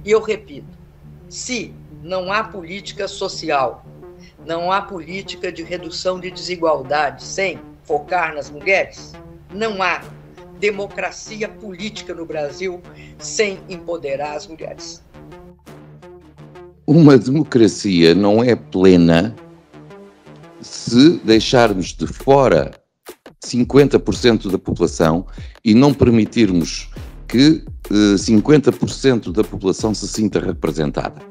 E eu repito, se não há política social, não há política de redução de desigualdade sem focar nas mulheres, não há democracia política no Brasil sem empoderar as mulheres. Uma democracia não é plena se deixarmos de fora 50% da população e não permitirmos que 50% da população se sinta representada.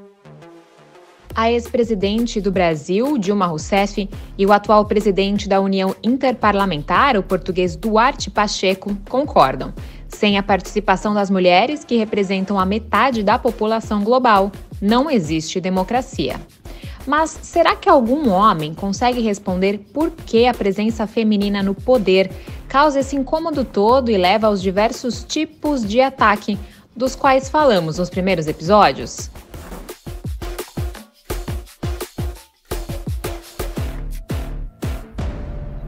A ex-presidente do Brasil, Dilma Rousseff, e o atual presidente da União Interparlamentar, o português Duarte Pacheco, concordam. Sem a participação das mulheres, que representam a metade da população global, não existe democracia. Mas será que algum homem consegue responder por que a presença feminina no poder causa esse incômodo todo e leva aos diversos tipos de ataque, dos quais falamos nos primeiros episódios?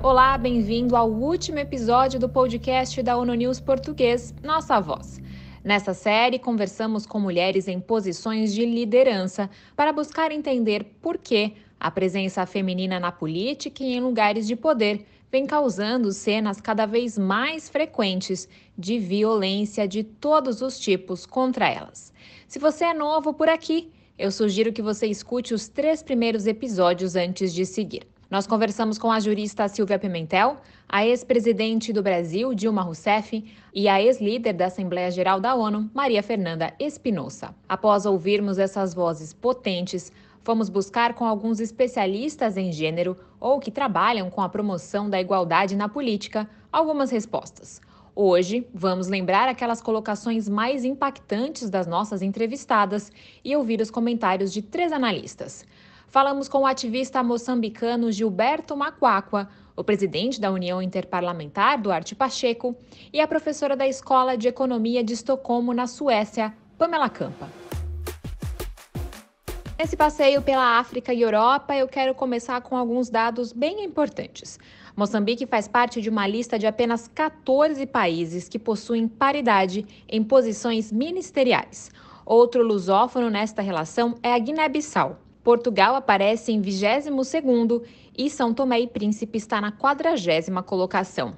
Olá, bem-vindo ao último episódio do podcast da ONU News Português, Nossa Voz. Nessa série, conversamos com mulheres em posições de liderança para buscar entender por que a presença feminina na política e em lugares de poder vem causando cenas cada vez mais frequentes de violência de todos os tipos contra elas. Se você é novo por aqui, eu sugiro que você escute os 3 primeiros episódios antes de seguir. Nós conversamos com a jurista Silvia Pimentel, a ex-presidente do Brasil, Dilma Rousseff, e a ex-líder da Assembleia Geral da ONU, Maria Fernanda Espinosa. Após ouvirmos essas vozes potentes, fomos buscar com alguns especialistas em gênero ou que trabalham com a promoção da igualdade na política algumas respostas. Hoje, vamos lembrar aquelas colocações mais impactantes das nossas entrevistadas e ouvir os comentários de 3 analistas. Falamos com o ativista moçambicano Gilberto Macuacua, o presidente da União Interparlamentar, Duarte Pacheco, e a professora da Escola de Economia de Estocolmo, na Suécia, Pamela Campa. Nesse passeio pela África e Europa, eu quero começar com alguns dados bem importantes. Moçambique faz parte de uma lista de apenas 14 países que possuem paridade em posições ministeriais. Outro lusófono nesta relação é a Guiné-Bissau. Portugal aparece em 22º e São Tomé e Príncipe está na 40ª colocação.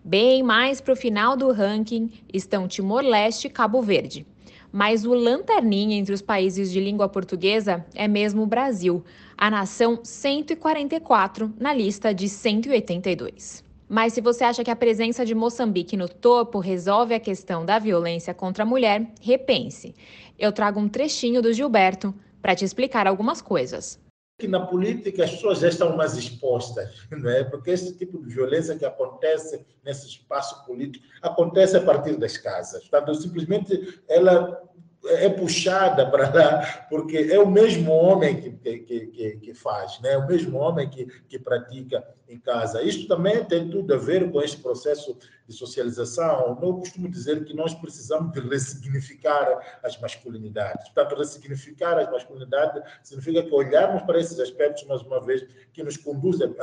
Bem mais para o final do ranking estão Timor-Leste e Cabo Verde. Mas o lanterninha entre os países de língua portuguesa é mesmo o Brasil, a nação 144 na lista de 182. Mas se você acha que a presença de Moçambique no topo resolve a questão da violência contra a mulher, repense. Eu trago um trechinho do Gilberto para te explicar algumas coisas. Que na política as pessoas já estão mais expostas, não é? Porque esse tipo de violência que acontece nesse espaço político acontece a partir das casas. Portanto, simplesmente ela é puxada para lá, porque é o mesmo homem que faz, né? É o mesmo homem que pratica em casa. Isto também tem tudo a ver com este processo de socialização. Eu costumo dizer que nós precisamos de ressignificar as masculinidades. Portanto, ressignificar as masculinidades significa que olharmos para esses aspectos, mais uma vez, que nos conduzem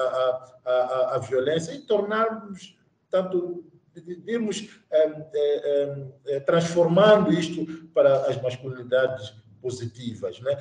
à violência e tornarmos, tanto irmos transformando isto para as masculinidades positivas, né?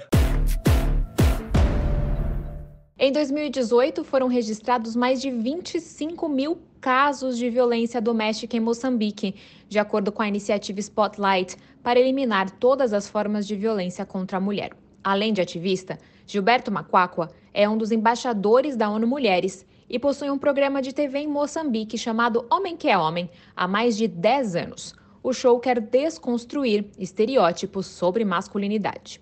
Em 2018, foram registrados mais de 25 mil casos de violência doméstica em Moçambique, de acordo com a iniciativa Spotlight, para eliminar todas as formas de violência contra a mulher. Além de ativista, Gilberto Macuacua é um dos embaixadores da ONU Mulheres e possui um programa de TV em Moçambique chamado Homem que é Homem, há mais de 10 anos. O show quer desconstruir estereótipos sobre masculinidade.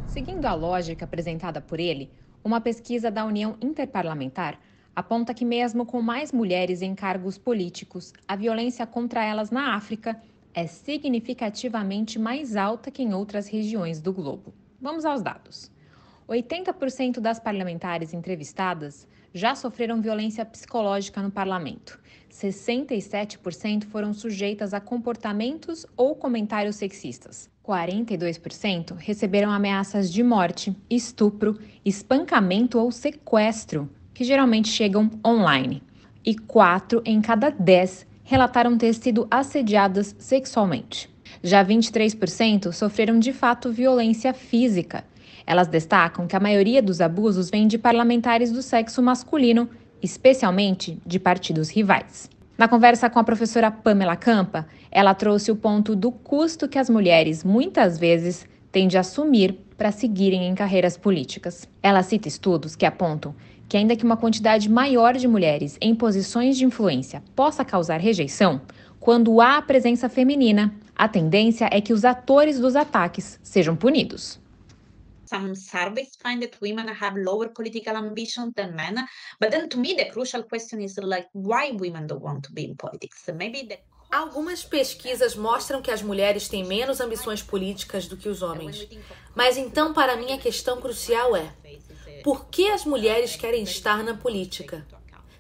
Seguindo a lógica apresentada por ele, uma pesquisa da União Interparlamentar aponta que mesmo com mais mulheres em cargos políticos, a violência contra elas na África é significativamente mais alta que em outras regiões do globo. Vamos aos dados. 80% das parlamentares entrevistadas já sofreram violência psicológica no parlamento. 67% foram sujeitas a comportamentos ou comentários sexistas. 42% receberam ameaças de morte, estupro, espancamento ou sequestro, que geralmente chegam online. E 4 em cada 10 relataram ter sido assediadas sexualmente. Já 23% sofreram de fato violência física. Elas destacam que a maioria dos abusos vem de parlamentares do sexo masculino, especialmente de partidos rivais. Na conversa com a professora Pamela Campa, ela trouxe o ponto do custo que as mulheres, muitas vezes, têm de assumir para seguirem em carreiras políticas. Ela cita estudos que apontam que, ainda que uma quantidade maior de mulheres em posições de influência possa causar rejeição, quando há a presença feminina, a tendência é que os atores dos ataques sejam punidos. Some surveys find that women have lower political ambition than men, but then to me the crucial question is why women don't want to be in politics. Algumas pesquisas mostram que as mulheres têm menos ambições políticas do que os homens. Mas então, para mim, a questão crucial é: por que as mulheres querem estar na política?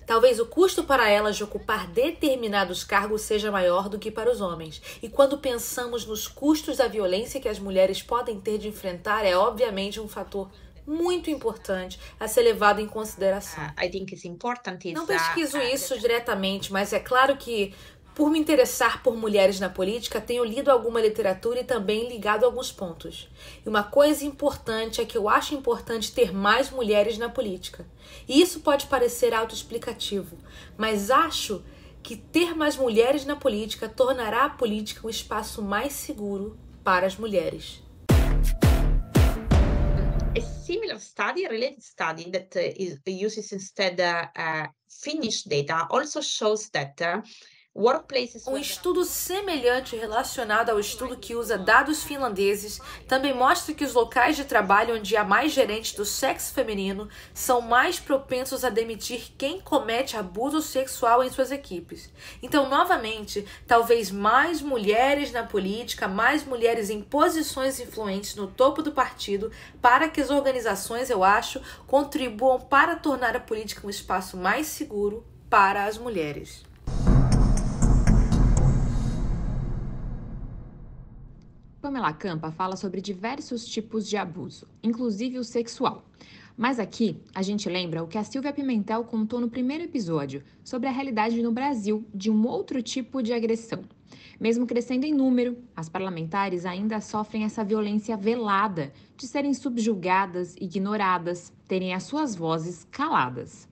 Talvez o custo para elas de ocupar determinados cargos seja maior do que para os homens. E quando pensamos nos custos da violência que as mulheres podem ter de enfrentar, é obviamente um fator muito importante a ser levado em consideração. Não pesquiso isso diretamente, mas é claro que, por me interessar por mulheres na política, tenho lido alguma literatura e também ligado alguns pontos. E uma coisa importante é que eu acho importante ter mais mulheres na política. E isso pode parecer autoexplicativo, mas acho que ter mais mulheres na política tornará a política um espaço mais seguro para as mulheres. A similar study, a related study that uses instead Finnish data also shows that um estudo semelhante relacionado ao estudo que usa dados finlandeses também mostra que os locais de trabalho onde há mais gerentes do sexo feminino são mais propensos a demitir quem comete abuso sexual em suas equipes. Então, novamente, talvez mais mulheres na política, mais mulheres em posições influentes no topo do partido, para que as organizações, eu acho, contribuam para tornar a política um espaço mais seguro para as mulheres. Pamela Campa fala sobre diversos tipos de abuso, inclusive o sexual. Mas aqui, a gente lembra o que a Silvia Pimentel contou no primeiro episódio sobre a realidade no Brasil de um outro tipo de agressão. Mesmo crescendo em número, as parlamentares ainda sofrem essa violência velada de serem subjugadas, ignoradas, terem as suas vozes caladas.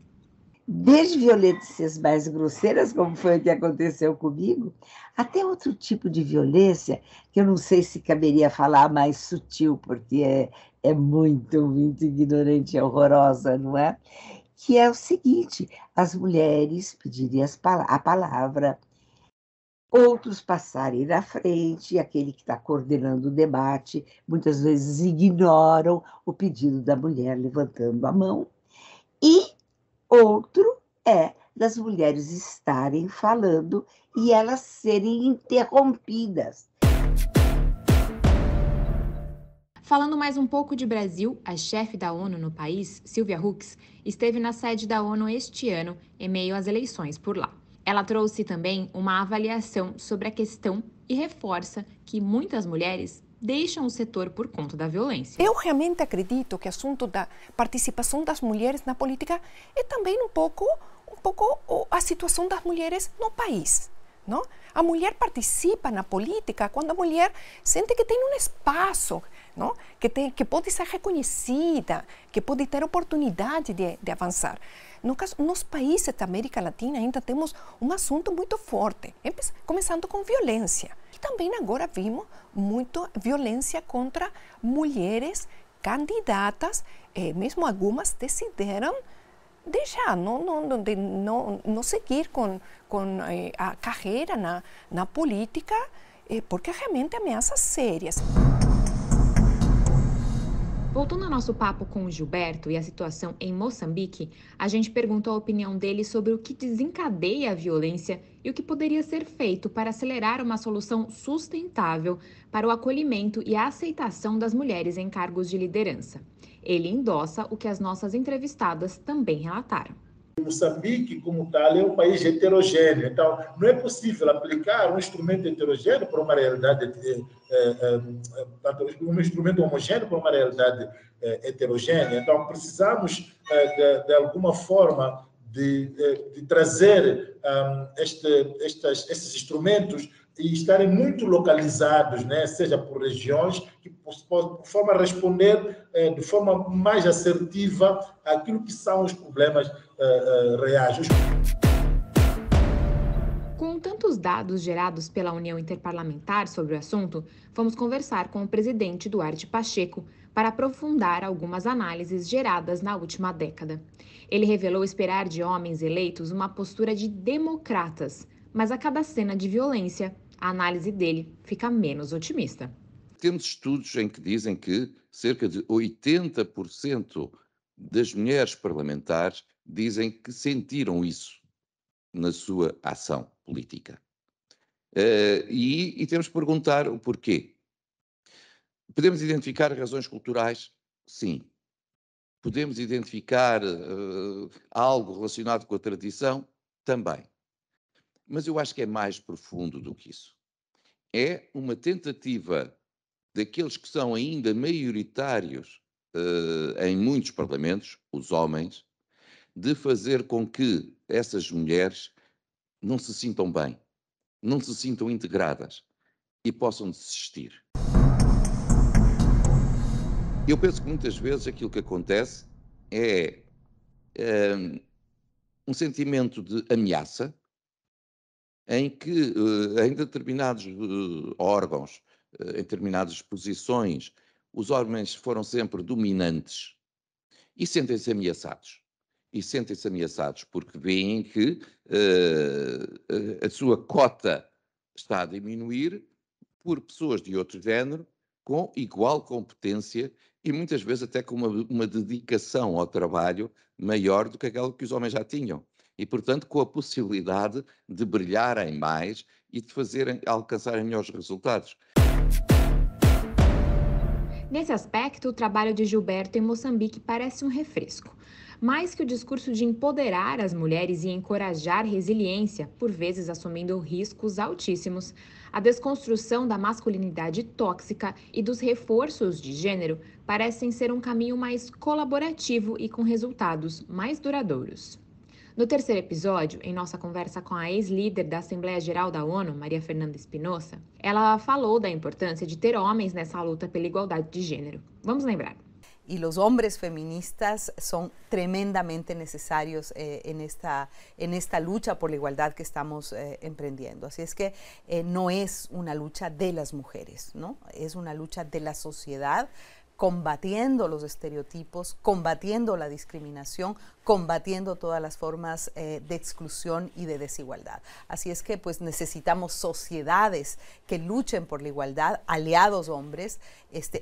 Desde violências mais grosseiras, como foi o que aconteceu comigo, até outro tipo de violência, que eu não sei se caberia falar mais sutil, porque é muito, muito ignorante e horrorosa, não é? Que é o seguinte: as mulheres pedirem a palavra, outros passarem na frente, aquele que está coordenando o debate, muitas vezes ignoram o pedido da mulher levantando a mão, e outro é das mulheres estarem falando e elas serem interrompidas. Falando mais um pouco de Brasil, a chefe da ONU no país, Sylvia Hux, esteve na sede da ONU este ano, em meio às eleições por lá. Ela trouxe também uma avaliação sobre a questão e reforça que muitas mulheres deixam o setor por conta da violência. Eu realmente acredito que o assunto da participação das mulheres na política é também um pouco a situação das mulheres no país, não? A mulher participa na política quando a mulher sente que tem um espaço, não? Que pode ser reconhecida, que pode ter oportunidade de avançar. Nos países da América Latina ainda temos um assunto muito forte, começando com violência. E também agora vimos muito violência contra mulheres candidatas, mesmo algumas decidiram deixar, não seguir com a carreira na política, porque realmente ameaças sérias. Voltando ao nosso papo com o Gilberto e a situação em Moçambique, a gente perguntou a opinião dele sobre o que desencadeia a violência e o que poderia ser feito para acelerar uma solução sustentável para o acolhimento e a aceitação das mulheres em cargos de liderança. Ele endossa o que as nossas entrevistadas também relataram. Moçambique, como tal, é um país heterogêneo. Então, não é possível aplicar um instrumento heterogêneo para uma realidade, um instrumento homogêneo para uma realidade heterogênea. Então, precisamos, de alguma forma, de trazer esses instrumentos e estarem muito localizados, né? Seja por regiões, que por forma a responder de forma mais assertiva àquilo que são os problemas reais. Com tantos dados gerados pela União Interparlamentar sobre o assunto, vamos conversar com o presidente Duarte Pacheco para aprofundar algumas análises geradas na última década. Ele revelou esperar de homens eleitos uma postura de democratas, mas a cada cena de violência, a análise dele fica menos otimista. Temos estudos em que dizem que cerca de 80% das mulheres parlamentares dizem que sentiram isso na sua ação política. E temos que perguntar o porquê. Podemos identificar razões culturais? Sim. Podemos identificar algo relacionado com a tradição? Também. Mas eu acho que é mais profundo do que isso. É uma tentativa daqueles que são ainda maioritários em muitos parlamentos, os homens, de fazer com que essas mulheres não se sintam bem, não se sintam integradas e possam desistir. Eu penso que muitas vezes aquilo que acontece é um sentimento de ameaça em que em determinados órgãos, em determinadas posições, os homens foram sempre dominantes e sentem-se ameaçados. E sentem-se ameaçados porque veem que a sua cota está a diminuir por pessoas de outro género com igual competência e muitas vezes até com uma dedicação ao trabalho maior do que aquela que os homens já tinham. E, portanto, com a possibilidade de brilharem mais e de alcançarem melhores resultados. Nesse aspecto, o trabalho de Gilberto em Moçambique parece um refresco. Mais que o discurso de empoderar as mulheres e encorajar resiliência, por vezes assumindo riscos altíssimos, a desconstrução da masculinidade tóxica e dos reforços de gênero parecem ser um caminho mais colaborativo e com resultados mais duradouros. No terceiro episódio, em nossa conversa com a ex-líder da Assembleia Geral da ONU, Maria Fernanda Espinosa, ela falou da importância de ter homens nessa luta pela igualdade de gênero. Vamos lembrar. Y los hombres feministas son tremendamente necesarios en esta lucha por la igualdad que estamos emprendiendo. Así es que no es una lucha de las mujeres, ¿no? Es una lucha de la sociedad, combatiendo los estereotipos, combatiendo la discriminación, combatiendo todas las formas de exclusión y de desigualdad. Así es que pues necesitamos sociedades que luchen por la igualdad, aliados hombres,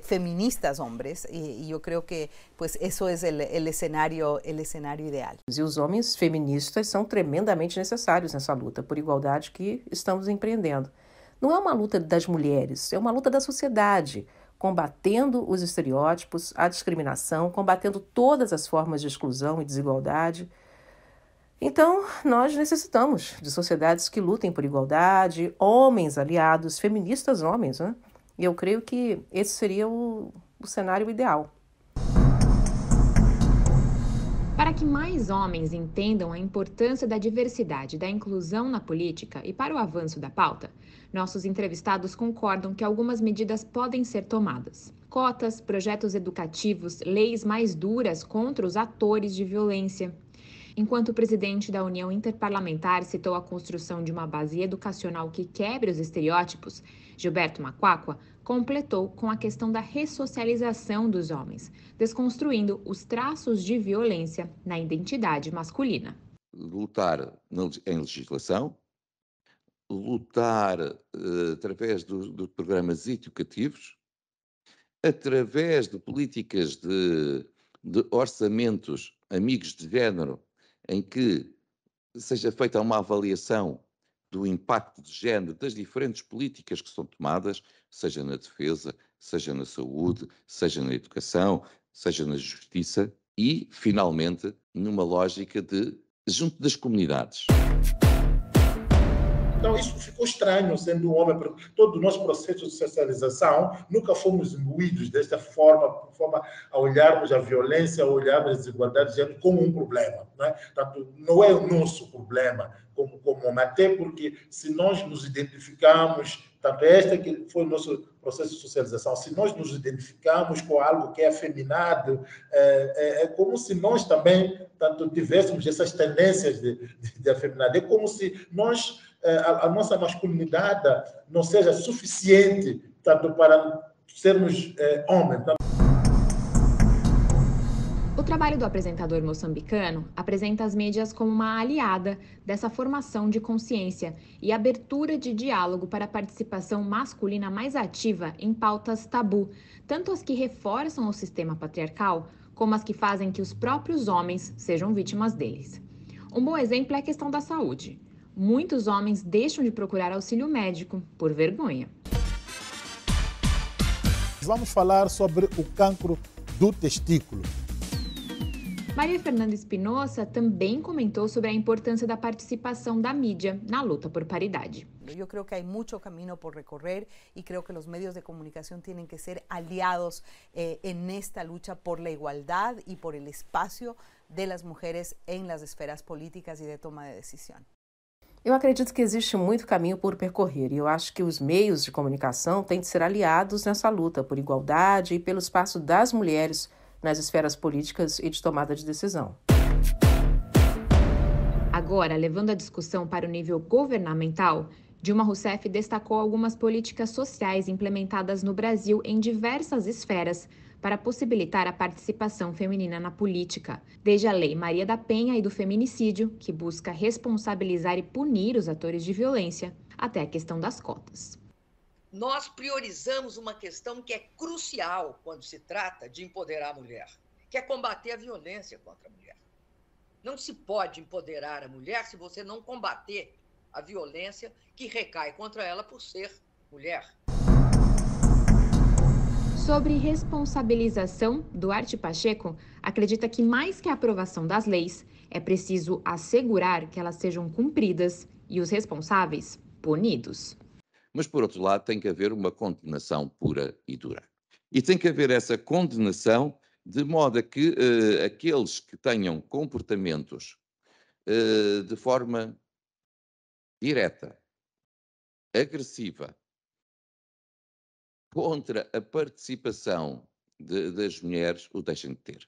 feministas hombres, y yo creo que pues eso es el escenario ideal. E os homens feministas são tremendamente necessários nessa luta por igualdade que estamos empreendendo. Não é uma luta das mulheres, é uma luta da sociedade, combatendo os estereótipos, a discriminação, combatendo todas as formas de exclusão e desigualdade. Então, nós necessitamos de sociedades que lutem por igualdade, homens aliados, feministas homens, né? E eu creio que esse seria o cenário ideal. Para que mais homens entendam a importância da diversidade e da inclusão na política e para o avanço da pauta, nossos entrevistados concordam que algumas medidas podem ser tomadas. Cotas, projetos educativos, leis mais duras contra os atores de violência. Enquanto o presidente da União Interparlamentar citou a construção de uma base educacional que quebre os estereótipos, Gilberto Macquaqua completou com a questão da ressocialização dos homens, desconstruindo os traços de violência na identidade masculina. Lutar em legislação, lutar através dos programas educativos, através de políticas de orçamentos amigos de género, em que seja feita uma avaliação do impacto de género das diferentes políticas que são tomadas, seja na defesa, seja na saúde, seja na educação, seja na justiça e, finalmente, numa lógica de junto das comunidades. Então, isso ficou estranho, sendo um homem, porque todo o nosso processo de socialização nunca fomos imbuídos desta forma a olharmos a violência, a olharmos as desigualdades de gênero como um problema. Não é? Portanto, não é o nosso problema como homem, até porque se nós nos identificamos, tanto este que foi o nosso processo de socialização, se nós nos identificamos com algo que é afeminado, é como se nós também tanto tivéssemos essas tendências de afeminado. É como se nós, a nossa masculinidade não seja suficiente tanto para sermos homens. O trabalho do apresentador moçambicano apresenta as mídias como uma aliada dessa formação de consciência e abertura de diálogo para a participação masculina mais ativa em pautas tabu, tanto as que reforçam o sistema patriarcal, como as que fazem que os próprios homens sejam vítimas deles. Um bom exemplo é a questão da saúde. Muitos homens deixam de procurar auxílio médico por vergonha. Vamos falar sobre o cancro do testículo. Maria Fernanda Espinosa também comentou sobre a importância da participação da mídia na luta por paridade. Eu creo que hay mucho camino por recorrer y creo que los medios de comunicación tienen que ser aliados en esta lucha por la igualdad y por el espacio de las mujeres en las esferas políticas y de toma de decisión. Eu acredito que existe muito caminho por percorrer e eu acho que os meios de comunicação têm de ser aliados nessa luta por igualdade e pelo espaço das mulheres nas esferas políticas e de tomada de decisão. Agora, levando a discussão para o nível governamental, Dilma Rousseff destacou algumas políticas sociais implementadas no Brasil em diversas esferas para possibilitar a participação feminina na política, desde a Lei Maria da Penha e do feminicídio, que busca responsabilizar e punir os atores de violência, até a questão das cotas. Nós priorizamos uma questão que é crucial quando se trata de empoderar a mulher, que é combater a violência contra a mulher. Não se pode empoderar a mulher se você não combater a violência que recai contra ela por ser mulher. Sobre responsabilização, Duarte Pacheco acredita que mais que a aprovação das leis, é preciso assegurar que elas sejam cumpridas e os responsáveis punidos. Mas, por outro lado, tem que haver uma condenação pura e dura. E tem que haver essa condenação de modo a que aqueles que tenham comportamentos de forma direta, agressiva, contra a participação das mulheres, o deixem de ter.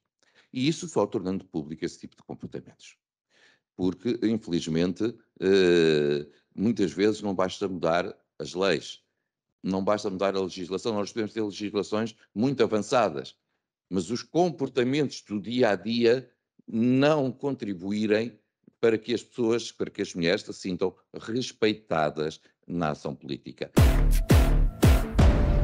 E isso só tornando público esse tipo de comportamentos. Porque, infelizmente, muitas vezes não basta mudar as leis, não basta mudar a legislação, nós podemos ter legislações muito avançadas, mas os comportamentos do dia a dia não contribuírem para que as pessoas, para que as mulheres se sintam respeitadas na ação política.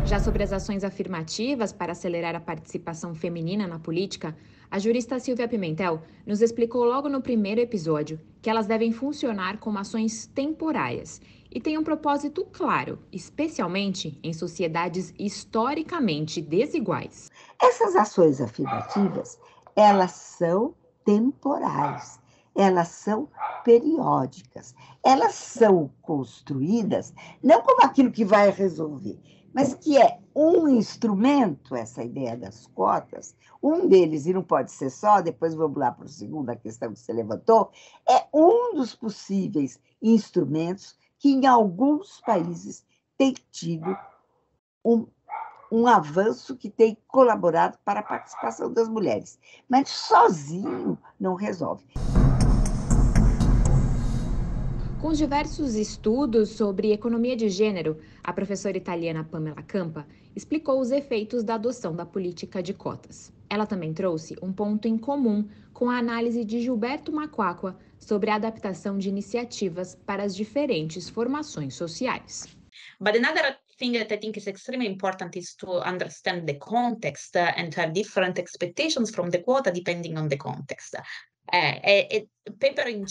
Já sobre as ações afirmativas para acelerar a participação feminina na política, a jurista Silvia Pimentel nos explicou logo no primeiro episódio que elas devem funcionar como ações temporárias e têm um propósito claro, especialmente em sociedades historicamente desiguais. Essas ações afirmativas, elas são temporais, elas são periódicas, elas são construídas não como aquilo que vai resolver, mas que é um instrumento, essa ideia das cotas, um deles, e não pode ser só, depois vamos lá para a segunda questão que você levantou, é um dos possíveis instrumentos que em alguns países tem tido um avanço que tem colaborado para a participação das mulheres. Mas sozinho não resolve. Com os diversos estudos sobre economia de gênero, a professora italiana Pamela Campa explicou os efeitos da adoção da política de cotas. Ela também trouxe um ponto em comum com a análise de Gilberto Macquaqua sobre a adaptação de iniciativas para as diferentes formações sociais. But another thing that I think is extremely important is to understand the context and to have different expectations from the quota depending on the context.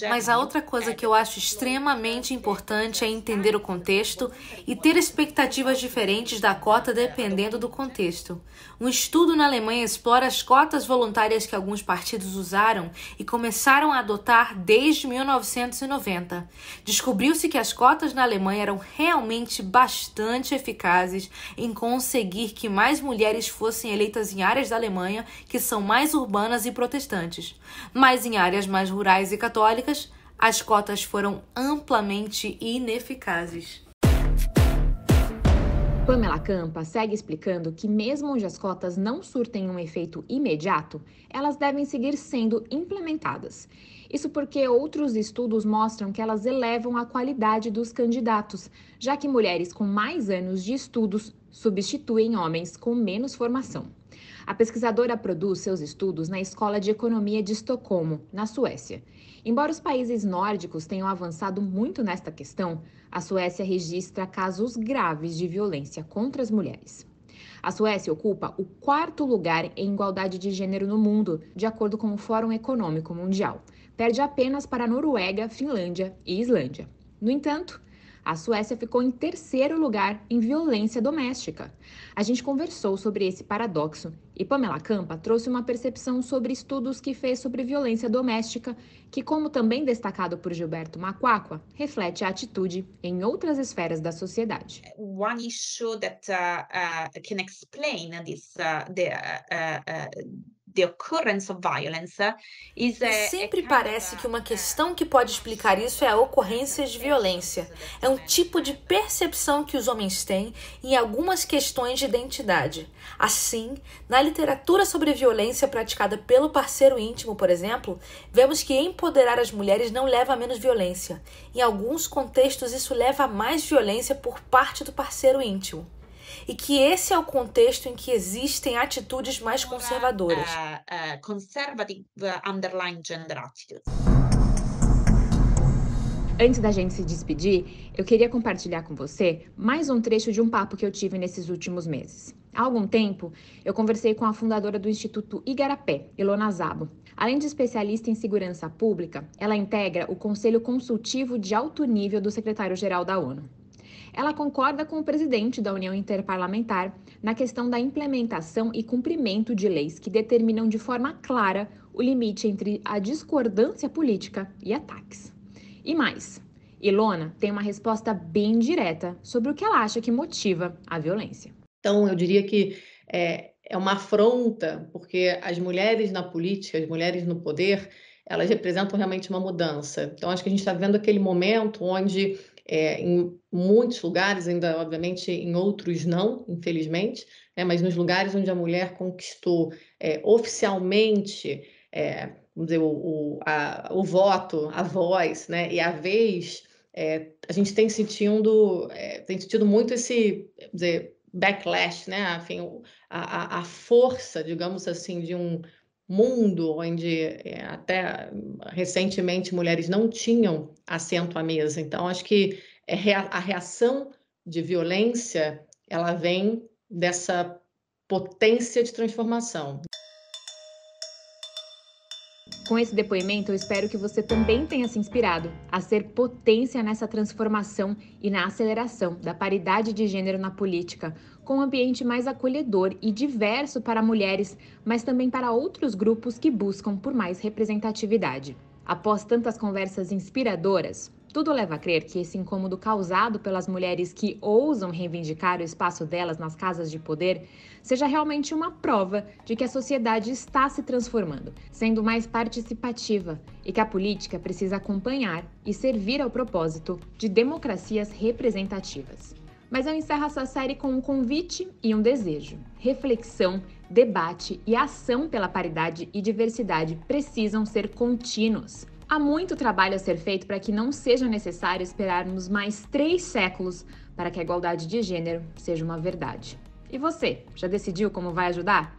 Mas a outra coisa que eu acho extremamente importante é entender o contexto e ter expectativas diferentes da cota dependendo do contexto. Um estudo na Alemanha explora as cotas voluntárias que alguns partidos usaram e começaram a adotar desde 1990. Descobriu-se que as cotas na Alemanha eram realmente bastante eficazes em conseguir que mais mulheres fossem eleitas em áreas da Alemanha que são mais urbanas e protestantes. Mas em áreas mais rurais e católicas, as cotas foram amplamente ineficazes. Pamela Campa segue explicando que mesmo onde as cotas não surtem um efeito imediato, elas devem seguir sendo implementadas. Isso porque outros estudos mostram que elas elevam a qualidade dos candidatos, já que mulheres com mais anos de estudos substituem homens com menos formação. A pesquisadora produz seus estudos na Escola de Economia de Estocolmo, na Suécia. Embora os países nórdicos tenham avançado muito nesta questão, a Suécia registra casos graves de violência contra as mulheres. A Suécia ocupa o 4º lugar em igualdade de gênero no mundo, de acordo com o Fórum Econômico Mundial. Perde apenas para a Noruega, Finlândia e Islândia. No entanto, a Suécia ficou em 3º lugar em violência doméstica. A gente conversou sobre esse paradoxo e Pamela Campa trouxe uma percepção sobre estudos que fez sobre violência doméstica, que, como também destacado por Gilberto Macquaqua, reflete a atitude em outras esferas da sociedade. One issue that can explain this the occurrence of violence is sempre parece que uma questão que pode explicar isso é a ocorrência de violência. É um tipo de percepção que os homens têm em algumas questões de identidade. Assim, na literatura sobre violência praticada pelo parceiro íntimo, por exemplo, vemos que empoderar as mulheres não leva a menos violência. Em alguns contextos, isso leva a mais violência por parte do parceiro íntimo. E que esse é o contexto em que existem atitudes mais conservadoras. Conservative underlying gender attitudes. Antes da gente se despedir, eu queria compartilhar com você mais um trecho de um papo que eu tive nesses últimos meses. Há algum tempo, eu conversei com a fundadora do Instituto Igarapé, Ilona Szabo. Além de especialista em segurança pública, ela integra o Conselho Consultivo de Alto Nível do Secretário-Geral da ONU. Ela concorda com o presidente da União Interparlamentar na questão da implementação e cumprimento de leis que determinam de forma clara o limite entre a discordância política e ataques. E mais, Ilona tem uma resposta bem direta sobre o que ela acha que motiva a violência. Então, eu diria que é uma afronta, porque as mulheres na política, as mulheres no poder, elas representam realmente uma mudança. Então, acho que a gente está vendo aquele momento onde em muitos lugares, ainda obviamente em outros não, infelizmente, mas nos lugares onde a mulher conquistou oficialmente, vamos dizer, o voto, a voz, e a vez, a gente tem sentido muito esse, vamos dizer, backlash, enfim, a força, digamos assim, de um mundo onde até recentemente mulheres não tinham assento à mesa. Então, acho que a reação de violência, ela vem dessa potência de transformação. Com esse depoimento, eu espero que você também tenha se inspirado a ser potência nessa transformação e na aceleração da paridade de gênero na política, com um ambiente mais acolhedor e diverso para mulheres, mas também para outros grupos que buscam por mais representatividade. Após tantas conversas inspiradoras, tudo leva a crer que esse incômodo causado pelas mulheres que ousam reivindicar o espaço delas nas casas de poder seja realmente uma prova de que a sociedade está se transformando, sendo mais participativa, e que a política precisa acompanhar e servir ao propósito de democracias representativas. Mas eu encerro essa série com um convite e um desejo. Reflexão, debate e ação pela paridade e diversidade precisam ser contínuos. Há muito trabalho a ser feito para que não seja necessário esperarmos mais 3 séculos para que a igualdade de gênero seja uma verdade. E você, já decidiu como vai ajudar?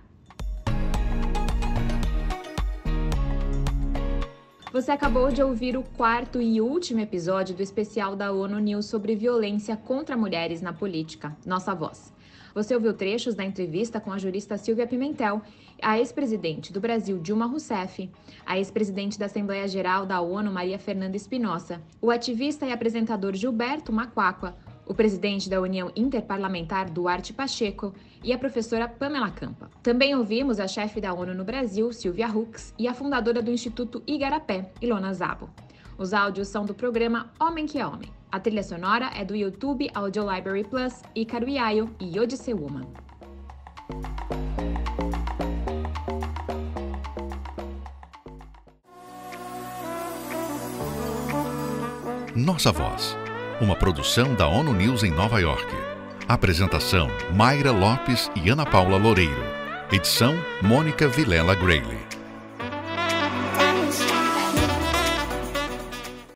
Você acabou de ouvir o 4º e último episódio do especial da ONU News sobre violência contra mulheres na política, Nossa Voz. Você ouviu trechos da entrevista com a jurista Silvia Pimentel, a ex-presidente do Brasil Dilma Rousseff, a ex-presidente da Assembleia Geral da ONU Maria Fernanda Espinosa, o ativista e apresentador Gilberto Macuacua, o presidente da União Interparlamentar Duarte Pacheco e a professora Pamela Campa. Também ouvimos a chefe da ONU no Brasil, Sylvia Hux, e a fundadora do Instituto Igarapé, Ilona Szabo. Os áudios são do programa Homem que é Homem. A trilha sonora é do YouTube Audio Library Plus, Ícaro Iaio e Odisseu Woman. Nossa Voz, uma produção da ONU News em Nova York. Apresentação: Mayra Lopes e Ana Paula Loureiro. Edição: Mônica Vilela Grayle.